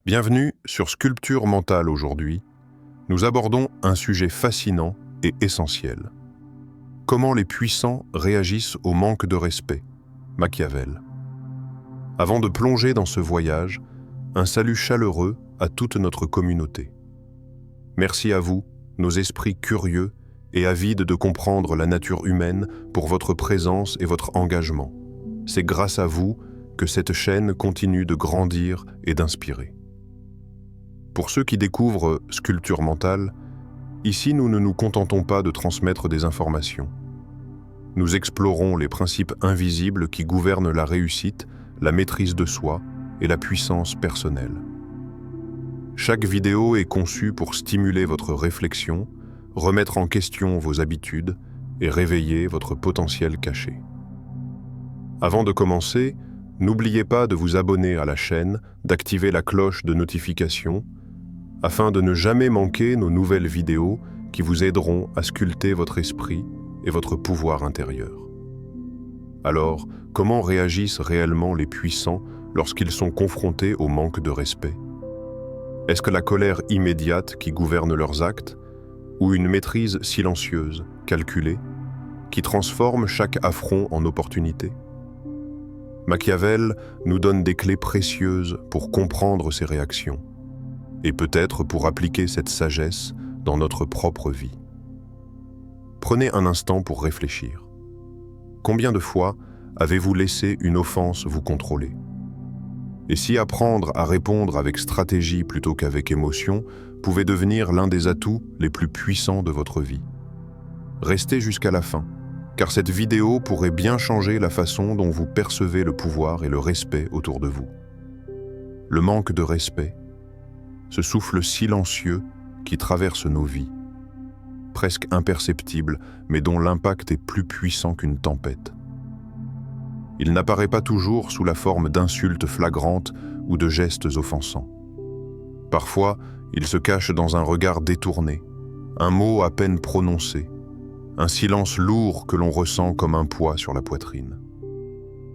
Bienvenue sur Sculpture mentale aujourd'hui. Nous abordons un sujet fascinant et essentiel. Comment les puissants réagissent au manque de respect, Machiavel. Avant de plonger dans ce voyage, un salut chaleureux à toute notre communauté. Merci à vous, nos esprits curieux et avides de comprendre la nature humaine pour votre présence et votre engagement. C'est grâce à vous que cette chaîne continue de grandir et d'inspirer. Pour ceux qui découvrent Sculpture mentale, ici nous ne nous contentons pas de transmettre des informations. Nous explorons les principes invisibles qui gouvernent la réussite, la maîtrise de soi et la puissance personnelle. Chaque vidéo est conçue pour stimuler votre réflexion, remettre en question vos habitudes et réveiller votre potentiel caché. Avant de commencer, n'oubliez pas de vous abonner à la chaîne, d'activer la cloche de notification, afin de ne jamais manquer nos nouvelles vidéos qui vous aideront à sculpter votre esprit et votre pouvoir intérieur. Alors, comment réagissent réellement les puissants lorsqu'ils sont confrontés au manque de respect? Est-ce que la colère immédiate qui gouverne leurs actes, ou une maîtrise silencieuse, calculée, qui transforme chaque affront en opportunité? Machiavel nous donne des clés précieuses pour comprendre ces réactions, et peut-être pour appliquer cette sagesse dans notre propre vie. Prenez un instant pour réfléchir. Combien de fois avez-vous laissé une offense vous contrôler? Et si apprendre à répondre avec stratégie plutôt qu'avec émotion pouvait devenir l'un des atouts les plus puissants de votre vie? Restez jusqu'à la fin, car cette vidéo pourrait bien changer la façon dont vous percevez le pouvoir et le respect autour de vous. Le manque de respect, ce souffle silencieux qui traverse nos vies, presque imperceptible, mais dont l'impact est plus puissant qu'une tempête. Il n'apparaît pas toujours sous la forme d'insultes flagrantes ou de gestes offensants. Parfois, il se cache dans un regard détourné, un mot à peine prononcé, un silence lourd que l'on ressent comme un poids sur la poitrine.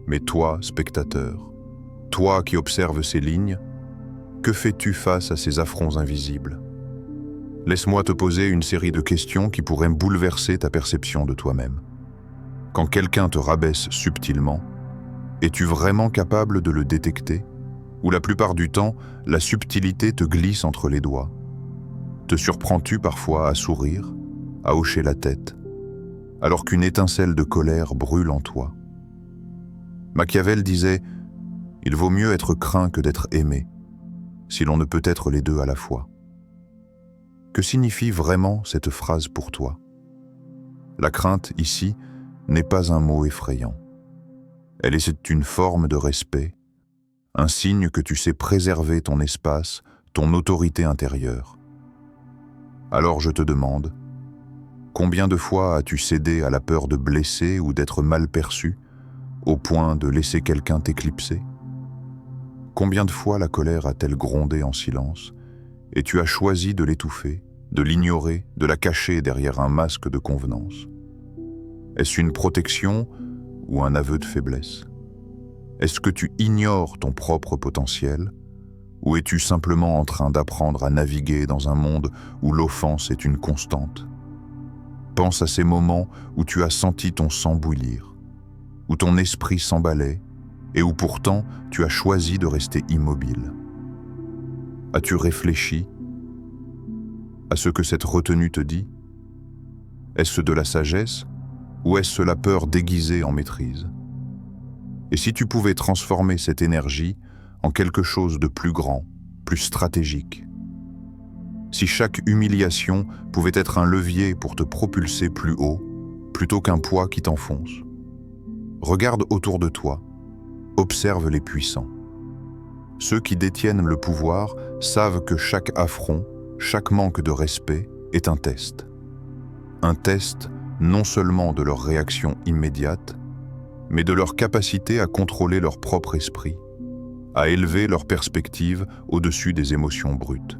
Mais toi, spectateur, toi qui observes ces lignes, que fais-tu face à ces affronts invisibles? Laisse-moi te poser une série de questions qui pourraient bouleverser ta perception de toi-même. Quand quelqu'un te rabaisse subtilement, es-tu vraiment capable de le détecter? Ou la plupart du temps, la subtilité te glisse entre les doigts? Te surprends-tu parfois à sourire, à hocher la tête, alors qu'une étincelle de colère brûle en toi? Machiavel disait « Il vaut mieux être craint que d'être aimé », si l'on ne peut être les deux à la fois. Que signifie vraiment cette phrase pour toi? La crainte, ici, n'est pas un mot effrayant. Elle est une forme de respect, un signe que tu sais préserver ton espace, ton autorité intérieure. Alors je te demande, combien de fois as-tu cédé à la peur de blesser ou d'être mal perçu, au point de laisser quelqu'un t'éclipser? Combien de fois la colère a-t-elle grondé en silence, et tu as choisi de l'étouffer, de l'ignorer, de la cacher derrière un masque de convenance? Est-ce une protection ou un aveu de faiblesse? Est-ce que tu ignores ton propre potentiel, ou es-tu simplement en train d'apprendre à naviguer dans un monde où l'offense est une constante? Pense à ces moments où tu as senti ton sang bouillir, où ton esprit s'emballait, et où pourtant tu as choisi de rester immobile. As-tu réfléchi à ce que cette retenue te dit? Est-ce de la sagesse ou est-ce la peur déguisée en maîtrise? Et si tu pouvais transformer cette énergie en quelque chose de plus grand, plus stratégique? Si chaque humiliation pouvait être un levier pour te propulser plus haut, plutôt qu'un poids qui t'enfonce? Regarde autour de toi. Observe les puissants. Ceux qui détiennent le pouvoir savent que chaque affront, chaque manque de respect est un test. Un test non seulement de leur réaction immédiate, mais de leur capacité à contrôler leur propre esprit, à élever leur perspective au-dessus des émotions brutes.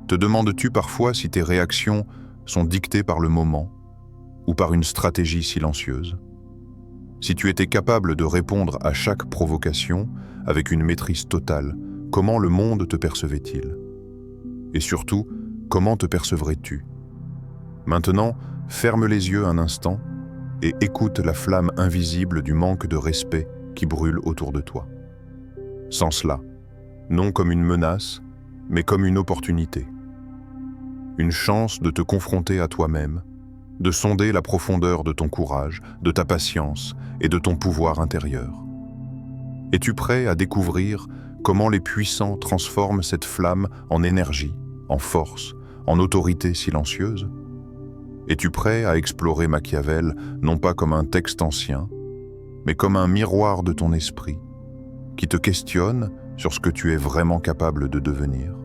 Te demandes-tu parfois si tes réactions sont dictées par le moment ou par une stratégie silencieuse? Si tu étais capable de répondre à chaque provocation avec une maîtrise totale, comment le monde te percevait-il? Et surtout, comment te percevrais-tu? Maintenant, ferme les yeux un instant et écoute la flamme invisible du manque de respect qui brûle autour de toi. Sens cela, non comme une menace, mais comme une opportunité. Une chance de te confronter à toi-même, de sonder la profondeur de ton courage, de ta patience et de ton pouvoir intérieur. Es-tu prêt à découvrir comment les puissants transforment cette flamme en énergie, en force, en autorité silencieuse? Es-tu prêt à explorer Machiavel non pas comme un texte ancien, mais comme un miroir de ton esprit, qui te questionne sur ce que tu es vraiment capable de devenir?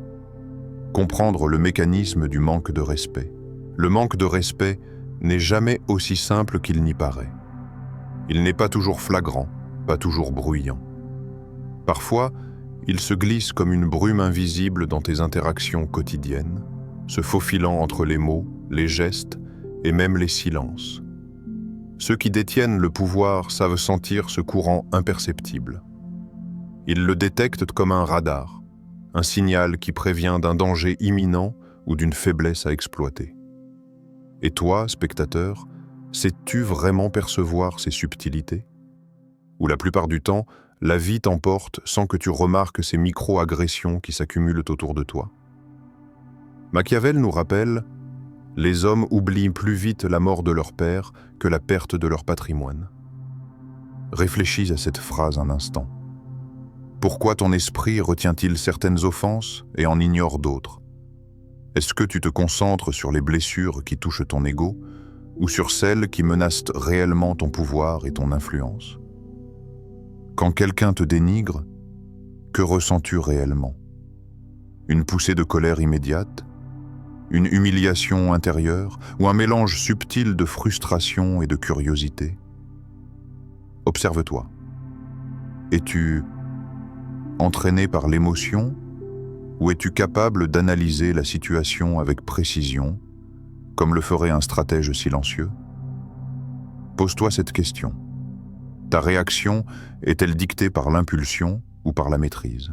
Comprendre le mécanisme du manque de respect. Le manque de respect n'est jamais aussi simple qu'il n'y paraît. Il n'est pas toujours flagrant, pas toujours bruyant. Parfois, il se glisse comme une brume invisible dans tes interactions quotidiennes, se faufilant entre les mots, les gestes et même les silences. Ceux qui détiennent le pouvoir savent sentir ce courant imperceptible. Ils le détectent comme un radar, un signal qui prévient d'un danger imminent ou d'une faiblesse à exploiter. Et toi, spectateur, sais-tu vraiment percevoir ces subtilités? Ou la plupart du temps, la vie t'emporte sans que tu remarques ces micro-agressions qui s'accumulent autour de toi. Machiavel nous rappelle « Les hommes oublient plus vite la mort de leur père que la perte de leur patrimoine ». Réfléchis à cette phrase un instant. Pourquoi ton esprit retient-il certaines offenses et en ignore d'autres? Est-ce que tu te concentres sur les blessures qui touchent ton ego ou sur celles qui menacent réellement ton pouvoir et ton influence? Quand quelqu'un te dénigre, que ressens-tu réellement? Une poussée de colère immédiate? Une humiliation intérieure ou un mélange subtil de frustration et de curiosité? Observe-toi. Es-tu entraîné par l'émotion ou es-tu capable d'analyser la situation avec précision, comme le ferait un stratège silencieux? Pose-toi cette question. Ta réaction est-elle dictée par l'impulsion ou par la maîtrise?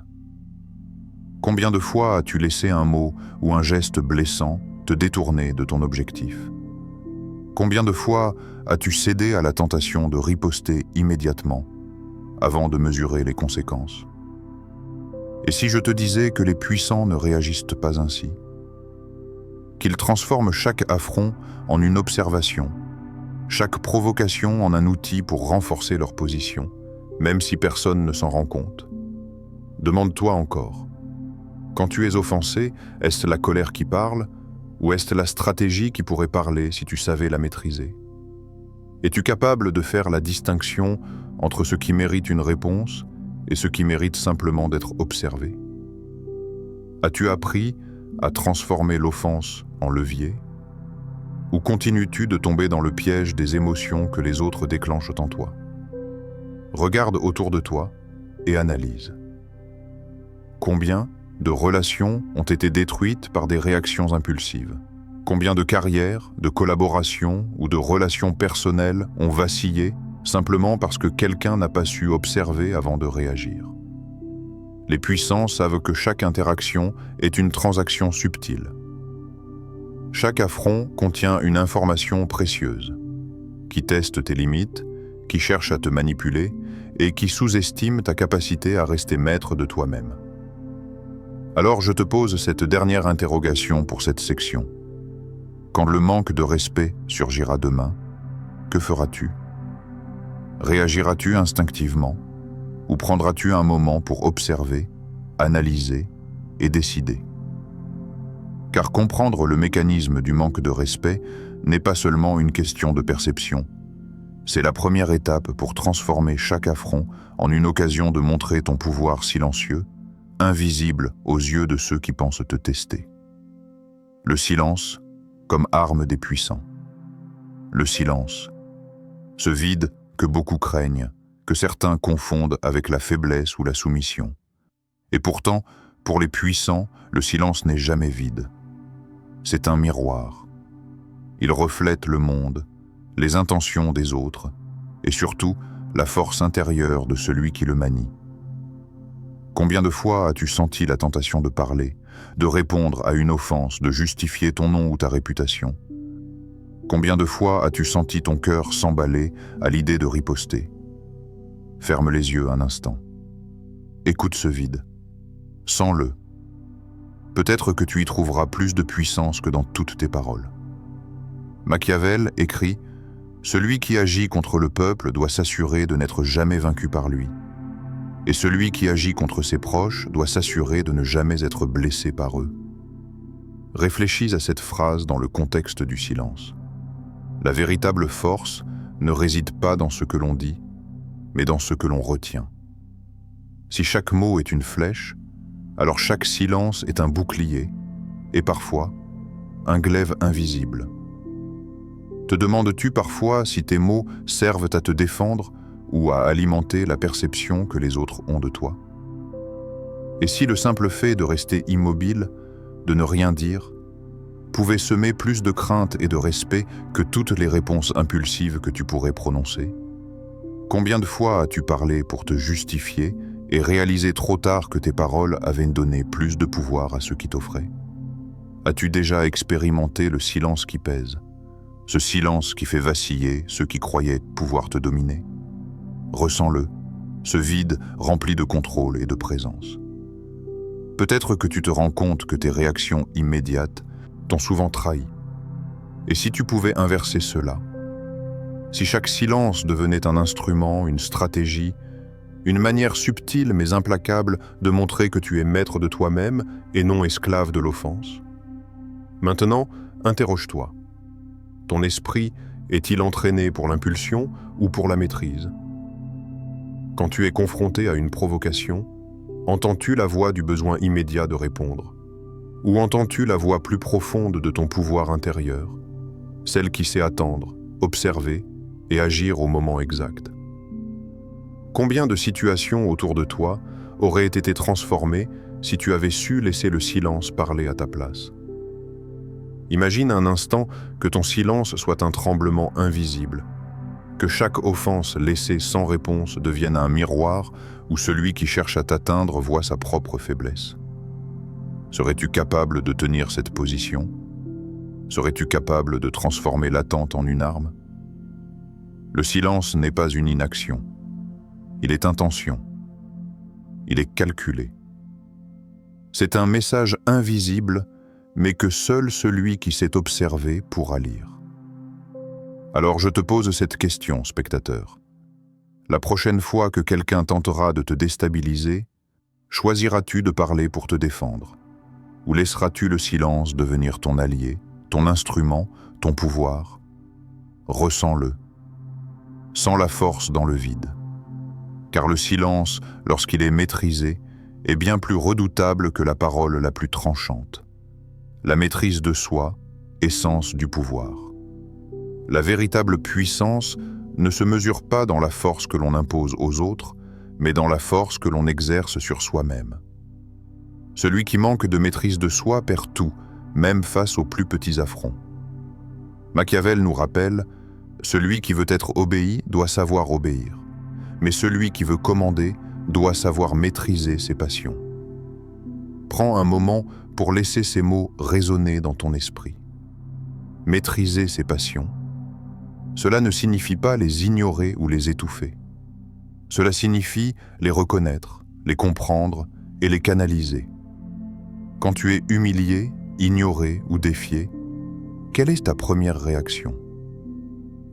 Combien de fois as-tu laissé un mot ou un geste blessant te détourner de ton objectif? Combien de fois as-tu cédé à la tentation de riposter immédiatement avant de mesurer les conséquences? Et si je te disais que les puissants ne réagissent pas ainsi? Qu'ils transforment chaque affront en une observation, chaque provocation en un outil pour renforcer leur position, même si personne ne s'en rend compte? Demande-toi encore. Quand tu es offensé, est-ce la colère qui parle ou est-ce la stratégie qui pourrait parler si tu savais la maîtriser? Es-tu capable de faire la distinction entre ce qui mérite une réponse et ce qui mérite simplement d'être observé? As-tu appris à transformer l'offense en levier? Ou continues-tu de tomber dans le piège des émotions que les autres déclenchent en toi? Regarde autour de toi et analyse. Combien de relations ont été détruites par des réactions impulsives? Combien de carrières, de collaborations ou de relations personnelles ont vacillé simplement parce que quelqu'un n'a pas su observer avant de réagir? Les puissants savent que chaque interaction est une transaction subtile. Chaque affront contient une information précieuse, qui teste tes limites, qui cherche à te manipuler et qui sous-estime ta capacité à rester maître de toi-même. Alors je te pose cette dernière interrogation pour cette section. Quand le manque de respect surgira demain, que feras-tu? Réagiras-tu instinctivement ou prendras-tu un moment pour observer, analyser et décider? Car comprendre le mécanisme du manque de respect n'est pas seulement une question de perception. C'est la première étape pour transformer chaque affront en une occasion de montrer ton pouvoir silencieux, invisible aux yeux de ceux qui pensent te tester. Le silence comme arme des puissants. Le silence, ce vide que beaucoup craignent, que certains confondent avec la faiblesse ou la soumission. Et pourtant, pour les puissants, le silence n'est jamais vide. C'est un miroir. Il reflète le monde, les intentions des autres, et surtout la force intérieure de celui qui le manie. Combien de fois as-tu senti la tentation de parler, de répondre à une offense, de justifier ton nom ou ta réputation? Combien de fois as-tu senti ton cœur s'emballer à l'idée de riposter? Ferme les yeux un instant. Écoute ce vide. Sens-le. Peut-être que tu y trouveras plus de puissance que dans toutes tes paroles. Machiavel écrit « Celui qui agit contre le peuple doit s'assurer de n'être jamais vaincu par lui. Et celui qui agit contre ses proches doit s'assurer de ne jamais être blessé par eux. » Réfléchis à cette phrase dans le contexte du silence. La véritable force ne réside pas dans ce que l'on dit, mais dans ce que l'on retient. Si chaque mot est une flèche, alors chaque silence est un bouclier, et parfois, un glaive invisible. Te demandes-tu parfois si tes mots servent à te défendre ou à alimenter la perception que les autres ont de toi? Et si le simple fait de rester immobile, de ne rien dire, pouvait semer plus de crainte et de respect que toutes les réponses impulsives que tu pourrais prononcer? Combien de fois as-tu parlé pour te justifier et réalisé trop tard que tes paroles avaient donné plus de pouvoir à ceux qui t'offraient? As-tu déjà expérimenté le silence qui pèse, ce silence qui fait vaciller ceux qui croyaient pouvoir te dominer? Ressens-le, ce vide rempli de contrôle et de présence. Peut-être que tu te rends compte que tes réactions immédiates t'ont souvent trahi. Et si tu pouvais inverser cela? Si chaque silence devenait un instrument, une stratégie, une manière subtile mais implacable de montrer que tu es maître de toi-même et non esclave de l'offense? Maintenant, interroge-toi. Ton esprit est-il entraîné pour l'impulsion ou pour la maîtrise? Quand tu es confronté à une provocation, entends-tu la voix du besoin immédiat de répondre? Ou entends-tu la voix plus profonde de ton pouvoir intérieur, celle qui sait attendre, observer et agir au moment exact? Combien de situations autour de toi auraient été transformées si tu avais su laisser le silence parler à ta place? Imagine un instant que ton silence soit un tremblement invisible, que chaque offense laissée sans réponse devienne un miroir où celui qui cherche à t'atteindre voit sa propre faiblesse. Serais-tu capable de tenir cette position? Serais-tu capable de transformer l'attente en une arme? Le silence n'est pas une inaction. Il est intention. Il est calculé. C'est un message invisible, mais que seul celui qui sait observer pourra lire. Alors je te pose cette question, spectateur. La prochaine fois que quelqu'un tentera de te déstabiliser, choisiras-tu de parler pour te défendre? Ou laisseras-tu le silence devenir ton allié, ton instrument, ton pouvoir? Ressens-le. Sens la force dans le vide. Car le silence, lorsqu'il est maîtrisé, est bien plus redoutable que la parole la plus tranchante. La maîtrise de soi, essence du pouvoir. La véritable puissance ne se mesure pas dans la force que l'on impose aux autres, mais dans la force que l'on exerce sur soi-même. Celui qui manque de maîtrise de soi perd tout, même face aux plus petits affronts. Machiavel nous rappelle « Celui qui veut être obéi doit savoir obéir, mais celui qui veut commander doit savoir maîtriser ses passions. » Prends un moment pour laisser ces mots résonner dans ton esprit. Maîtriser ses passions. Cela ne signifie pas les ignorer ou les étouffer. Cela signifie les reconnaître, les comprendre et les canaliser. Quand tu es humilié, ignoré ou défié, quelle est ta première réaction?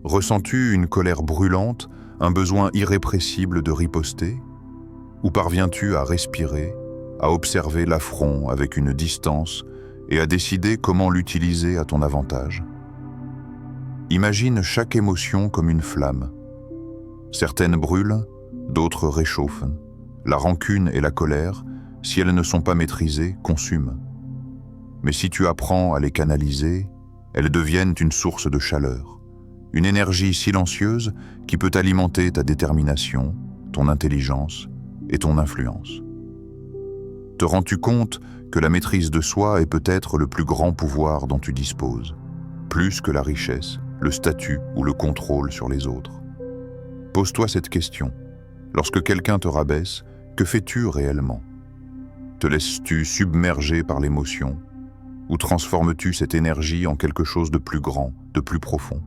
Ressens-tu une colère brûlante, un besoin irrépressible de riposter? Ou parviens-tu à respirer, à observer l'affront avec une distance et à décider comment l'utiliser à ton avantage? Imagine chaque émotion comme une flamme. Certaines brûlent, d'autres réchauffent. La rancune et la colère, si elles ne sont pas maîtrisées, consument. Mais si tu apprends à les canaliser, elles deviennent une source de chaleur, une énergie silencieuse qui peut alimenter ta détermination, ton intelligence et ton influence. Te rends-tu compte que la maîtrise de soi est peut-être le plus grand pouvoir dont tu disposes, plus que la richesse, le statut ou le contrôle sur les autres? Pose-toi cette question. Lorsque quelqu'un te rabaisse, que fais-tu réellement? Te laisses-tu submerger par l'émotion? Ou transformes-tu cette énergie en quelque chose de plus grand, de plus profond?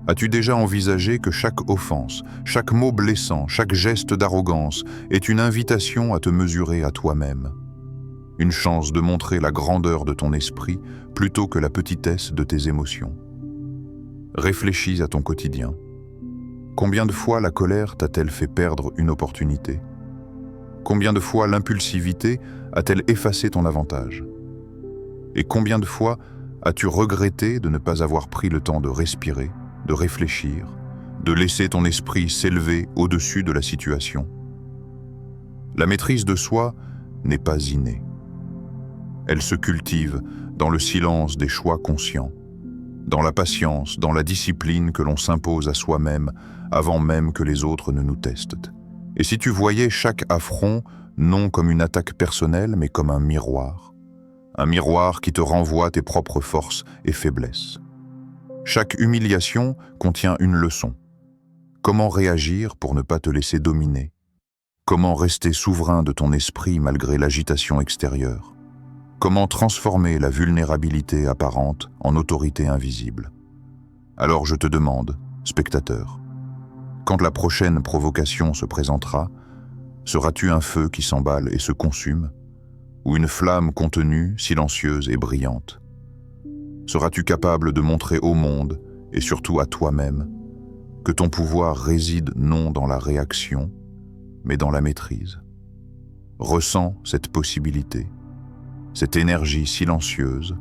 As-tu déjà envisagé que chaque offense, chaque mot blessant, chaque geste d'arrogance est une invitation à te mesurer à toi-même? Une chance de montrer la grandeur de ton esprit plutôt que la petitesse de tes émotions. Réfléchis à ton quotidien. Combien de fois la colère t'a-t-elle fait perdre une opportunité? Combien de fois l'impulsivité a-t-elle effacé ton avantage? Et combien de fois as-tu regretté de ne pas avoir pris le temps de respirer, de réfléchir, de laisser ton esprit s'élever au-dessus de la situation? La maîtrise de soi n'est pas innée. Elle se cultive dans le silence des choix conscients, dans la patience, dans la discipline que l'on s'impose à soi-même avant même que les autres ne nous testent. Et si tu voyais chaque affront non comme une attaque personnelle, mais comme un miroir qui te renvoie tes propres forces et faiblesses. Chaque humiliation contient une leçon. Comment réagir pour ne pas te laisser dominer? Comment rester souverain de ton esprit malgré l'agitation extérieure? Comment transformer la vulnérabilité apparente en autorité invisible? Alors je te demande, spectateur, quand la prochaine provocation se présentera, seras-tu un feu qui s'emballe et se consume, ou une flamme contenue, silencieuse et brillante? Seras-tu capable de montrer au monde, et surtout à toi-même, que ton pouvoir réside non dans la réaction, mais dans la maîtrise? Ressens cette possibilité, cette énergie silencieuse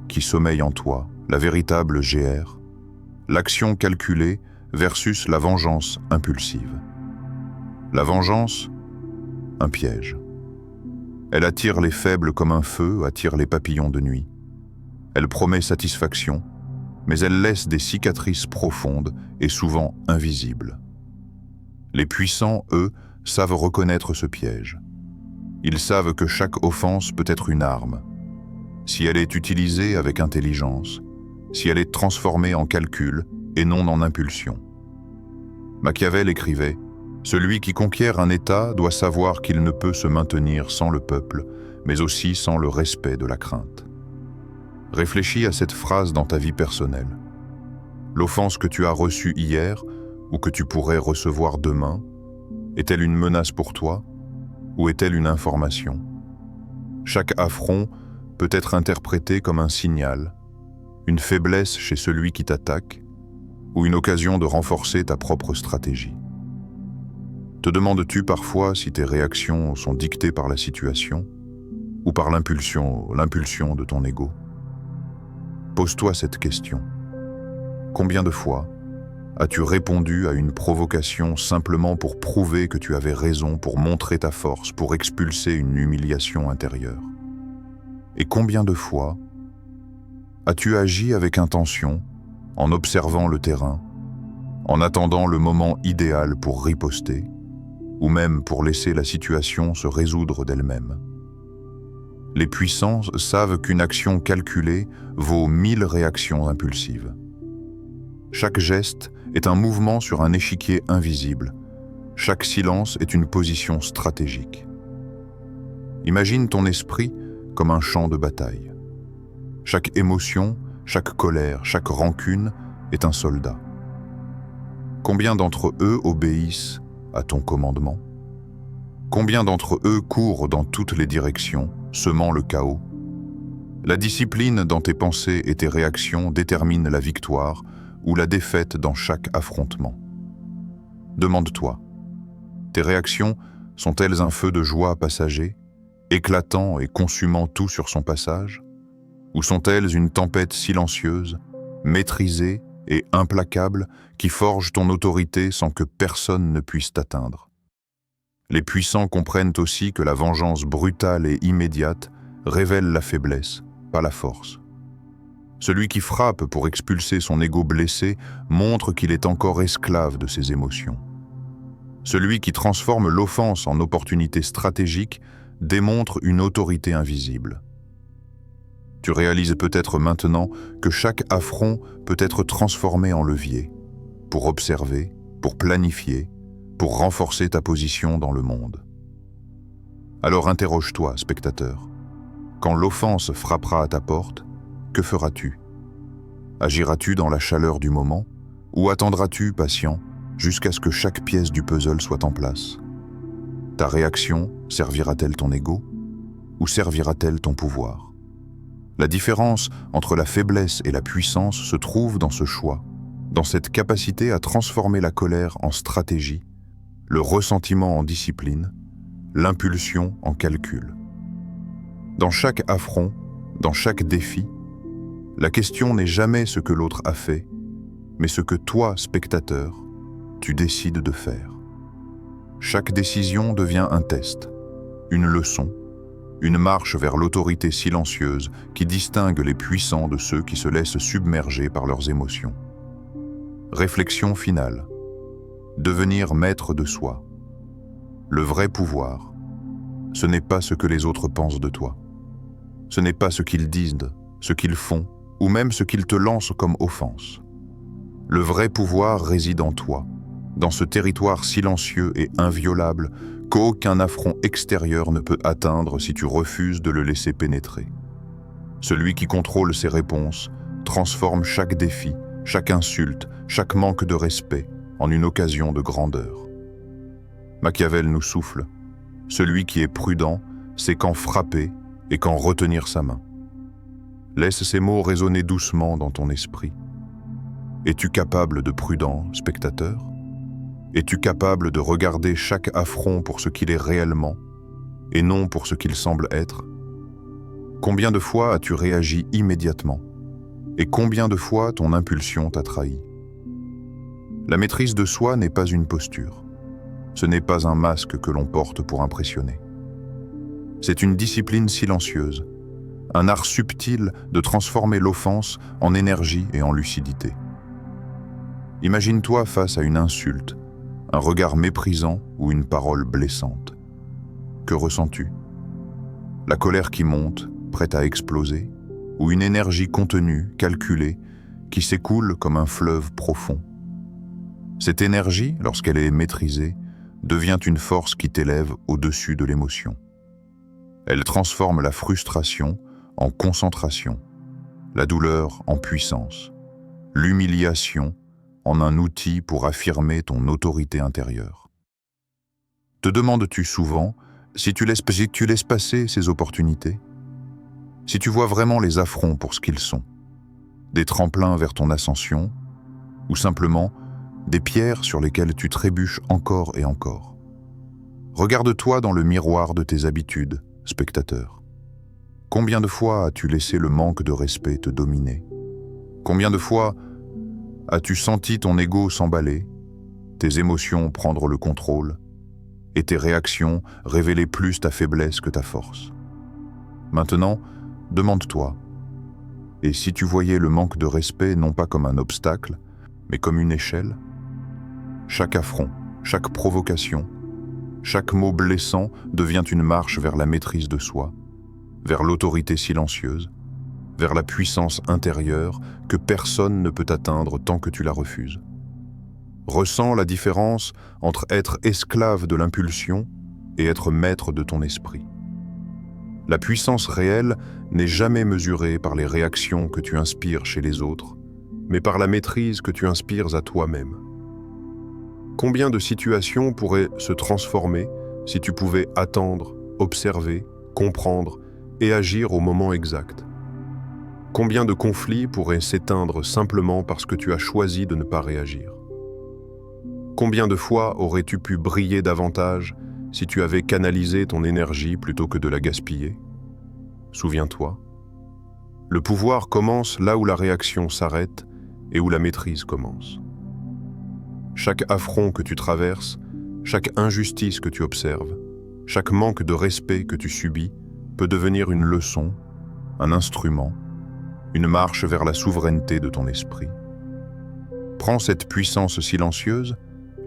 qui sommeille en toi, la véritable GR, l'action calculée versus la vengeance impulsive. La vengeance, un piège. Elle attire les faibles comme un feu attire les papillons de nuit. Elle promet satisfaction, mais elle laisse des cicatrices profondes et souvent invisibles. Les puissants, eux, savent reconnaître ce piège. Ils savent que chaque offense peut être une arme. Si elle est utilisée avec intelligence, si elle est transformée en calcul et non en impulsion. Machiavel écrivait « Celui qui conquiert un État doit savoir qu'il ne peut se maintenir sans le peuple, mais aussi sans le respect de la crainte. » Réfléchis à cette phrase dans ta vie personnelle. L'offense que tu as reçue hier ou que tu pourrais recevoir demain, est-elle une menace pour toi ou est-elle une information? Chaque affront peut être interprété comme un signal, une faiblesse chez celui qui t'attaque ou une occasion de renforcer ta propre stratégie. Te demandes-tu parfois si tes réactions sont dictées par la situation ou par l'impulsion de ton ego? Pose-toi cette question. Combien de fois as-tu répondu à une provocation simplement pour prouver que tu avais raison, pour montrer ta force, pour expulser une humiliation intérieure? Et combien de fois as-tu agi avec intention, en observant le terrain, en attendant le moment idéal pour riposter, ou même pour laisser la situation se résoudre d'elle-même? Les puissants savent qu'une action calculée vaut 1000 réactions impulsives. Chaque geste est un mouvement sur un échiquier invisible. Chaque silence est une position stratégique. Imagine ton esprit comme un champ de bataille. Chaque émotion, chaque colère, chaque rancune est un soldat. Combien d'entre eux obéissent à ton commandement? Combien d'entre eux courent dans toutes les directions, semant le chaos? La discipline dans tes pensées et tes réactions détermine la victoire ou la défaite dans chaque affrontement. Demande-toi, tes réactions sont-elles un feu de joie passager, éclatant et consumant tout sur son passage? Ou sont-elles une tempête silencieuse, maîtrisée et implacable qui forge ton autorité sans que personne ne puisse t'atteindre? Les puissants comprennent aussi que la vengeance brutale et immédiate révèle la faiblesse, pas la force. Celui qui frappe pour expulser son ego blessé montre qu'il est encore esclave de ses émotions. Celui qui transforme l'offense en opportunité stratégique démontre une autorité invisible. Tu réalises peut-être maintenant que chaque affront peut être transformé en levier, pour observer, pour planifier, pour renforcer ta position dans le monde. Alors interroge-toi, spectateur. Quand l'offense frappera à ta porte, que feras-tu? Agiras-tu dans la chaleur du moment, ou attendras-tu, patient, jusqu'à ce que chaque pièce du puzzle soit en place? Ta réaction servira-t-elle ton ego, ou servira-t-elle ton pouvoir? La différence entre la faiblesse et la puissance se trouve dans ce choix, dans cette capacité à transformer la colère en stratégie, le ressentiment en discipline, l'impulsion en calcul. Dans chaque affront, dans chaque défi, la question n'est jamais ce que l'autre a fait, mais ce que toi, spectateur, tu décides de faire. Chaque décision devient un test, une leçon, une marche vers l'autorité silencieuse qui distingue les puissants de ceux qui se laissent submerger par leurs émotions. Réflexion finale. Devenir maître de soi. Le vrai pouvoir, ce n'est pas ce que les autres pensent de toi. Ce n'est pas ce qu'ils disent, ce qu'ils font, ou même ce qu'ils te lancent comme offense. Le vrai pouvoir réside en toi, dans ce territoire silencieux et inviolable qu'aucun affront extérieur ne peut atteindre si tu refuses de le laisser pénétrer. Celui qui contrôle ses réponses transforme chaque défi, chaque insulte, chaque manque de respect en une occasion de grandeur. Machiavel nous souffle, celui qui est prudent sait quand frapper et quand retenir sa main. Laisse ces mots résonner doucement dans ton esprit. Es-tu capable de prudent, spectateur? Es-tu capable de regarder chaque affront pour ce qu'il est réellement et non pour ce qu'il semble être? Combien de fois as-tu réagi immédiatement? Et combien de fois ton impulsion t'a trahi? La maîtrise de soi n'est pas une posture. Ce n'est pas un masque que l'on porte pour impressionner. C'est une discipline silencieuse, un art subtil de transformer l'offense en énergie et en lucidité. Imagine-toi face à une insulte, un regard méprisant ou une parole blessante. Que ressens-tu? La colère qui monte, prête à exploser, ou une énergie contenue, calculée, qui s'écoule comme un fleuve profond? Cette énergie, lorsqu'elle est maîtrisée, devient une force qui t'élève au-dessus de l'émotion. Elle transforme la frustration en concentration, la douleur en puissance, l'humiliation en un outil pour affirmer ton autorité intérieure. Te demandes-tu souvent si tu laisses passer ces opportunités? Si tu vois vraiment les affronts pour ce qu'ils sont, des tremplins vers ton ascension, ou simplement des pierres sur lesquelles tu trébuches encore et encore? Regarde-toi dans le miroir de tes habitudes, spectateur. Combien de fois as-tu laissé le manque de respect te dominer? Combien de fois as-tu senti ton ego s'emballer, tes émotions prendre le contrôle, et tes réactions révéler plus ta faiblesse que ta force? Maintenant, demande-toi, et si tu voyais le manque de respect non pas comme un obstacle, mais comme une échelle? Chaque affront, chaque provocation, chaque mot blessant devient une marche vers la maîtrise de soi, vers l'autorité silencieuse, vers la puissance intérieure que personne ne peut atteindre tant que tu la refuses. Ressens la différence entre être esclave de l'impulsion et être maître de ton esprit. La puissance réelle n'est jamais mesurée par les réactions que tu inspires chez les autres, mais par la maîtrise que tu inspires à toi-même. Combien de situations pourraient se transformer si tu pouvais attendre, observer, comprendre et agir au moment exact? Combien de conflits pourraient s'éteindre simplement parce que tu as choisi de ne pas réagir? Combien de fois aurais-tu pu briller davantage si tu avais canalisé ton énergie plutôt que de la gaspiller? Souviens-toi, le pouvoir commence là où la réaction s'arrête et où la maîtrise commence. Chaque affront que tu traverses, chaque injustice que tu observes, chaque manque de respect que tu subis peut devenir une leçon, un instrument, une marche vers la souveraineté de ton esprit. Prends cette puissance silencieuse,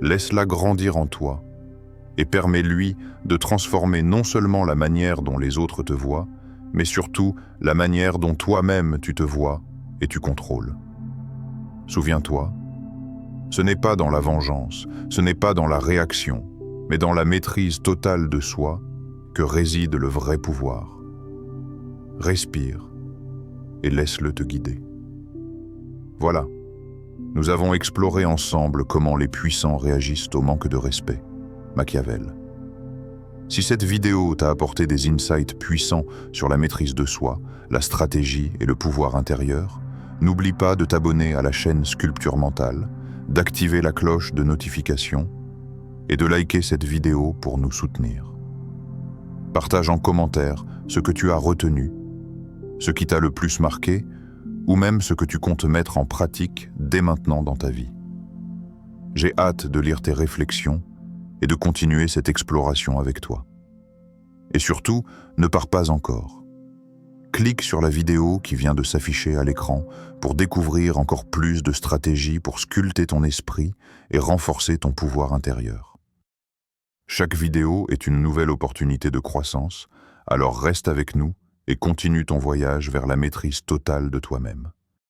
laisse-la grandir en toi et permets-lui de transformer non seulement la manière dont les autres te voient, mais surtout la manière dont toi-même tu te vois et tu contrôles. Souviens-toi, ce n'est pas dans la vengeance, ce n'est pas dans la réaction, mais dans la maîtrise totale de soi que réside le vrai pouvoir. Respire et laisse-le te guider. Voilà, nous avons exploré ensemble comment les puissants réagissent au manque de respect. Machiavel. Si cette vidéo t'a apporté des insights puissants sur la maîtrise de soi, la stratégie et le pouvoir intérieur, n'oublie pas de t'abonner à la chaîne Sculpture Mentale, d'activer la cloche de notification et de liker cette vidéo pour nous soutenir. Partage en commentaire ce que tu as retenu, ce qui t'a le plus marqué, ou même ce que tu comptes mettre en pratique dès maintenant dans ta vie. J'ai hâte de lire tes réflexions et de continuer cette exploration avec toi. Et surtout, ne pars pas encore. Clique sur la vidéo qui vient de s'afficher à l'écran pour découvrir encore plus de stratégies pour sculpter ton esprit et renforcer ton pouvoir intérieur. Chaque vidéo est une nouvelle opportunité de croissance, alors reste avec nous et continue ton voyage vers la maîtrise totale de toi-même.